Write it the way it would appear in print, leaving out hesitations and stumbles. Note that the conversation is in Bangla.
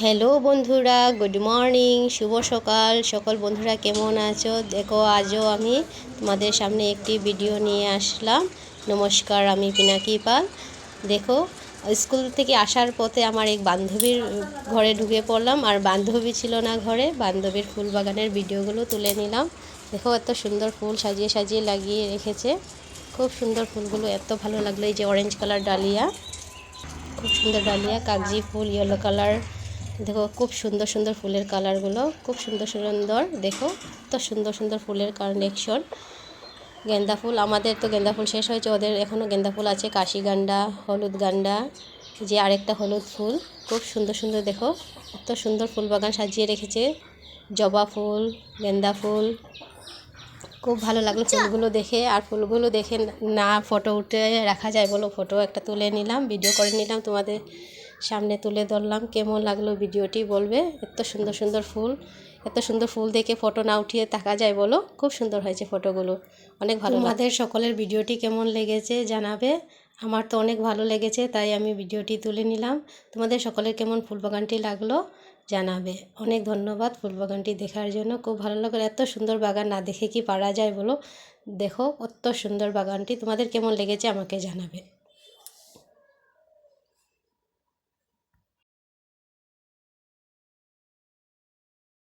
হ্যালো বন্ধুরা, গুড মর্নিং, শুভ সকাল। সকল বন্ধুরা কেমন আছো? দেখো, আজও আমি তোমাদের সামনে একটি ভিডিও নিয়ে আসলাম। নমস্কার, আমি পিনাকি পাল। দেখো, স্কুল থেকে আসার পথে আমার এক বান্ধবীর ঘরে ঢুকে পড়লাম, আর বান্ধবী ছিল না ঘরে। বান্ধবীর ফুল বাগানের ভিডিওগুলো তুলে নিলাম। দেখো, এত সুন্দর ফুল সাজিয়ে সাজিয়ে লাগিয়ে রেখেছে। খুব সুন্দর ফুলগুলো, এত ভালো লাগলো। এই যে অরেঞ্জ কালার ডালিয়া, খুব সুন্দর ডালিয়া, কাগজি ফুল, ইয়েলো কালার। দেখো, খুব সুন্দর সুন্দর ফুলের কালারগুলো, খুব সুন্দর সুন্দর। দেখো, এত সুন্দর সুন্দর ফুলের কালেকশন। গেন্দা ফুল, আমাদের তো গেন্দা ফুল শেষ হয়েছে, ওদের এখনও গেন্দা ফুল আছে। কাশি গান্ডা, হলুদ গান্ডা, যে আরেকটা হলুদ ফুল, খুব সুন্দর সুন্দর। দেখো, এত সুন্দর ফুল বাগান সাজিয়ে রেখেছে। জবা ফুল, গেন্দা ফুল, খুব ভালো লাগলো ফুলগুলো দেখে। আর ফুলগুলো দেখে না ফটো উঠে রাখা যায় বলো, ফটো একটা তুলে নিলাম, ভিডিও করে নিলাম, তোমাদের সামনে তুলে ধরলাম। কেমন লাগলো ভিডিওটি বলবে। এত সুন্দর সুন্দর ফুল, এত সুন্দর ফুল দেখে ফটো না উঠিয়ে থাকা যায় বলো। খুব সুন্দর হয়েছে ফটোগুলো, অনেক ভালো। তোমাদের সকলের ভিডিওটি কেমন লেগেছে জানাবে। আমার তো অনেক ভালো লেগেছে, তাই আমি ভিডিওটি তুলে নিলাম। তোমাদের সকলের কেমন ফুল বাগানটি লাগলো জানাবে। অনেক ধন্যবাদ ফুল বাগানটি দেখার জন্য, খুব ভালো লাগলো। এত সুন্দর বাগান না দেখে কি পারা যায় বলো। দেখো, কত সুন্দর বাগানটি, তোমাদের কেমন লেগেছে আমাকে জানাবে।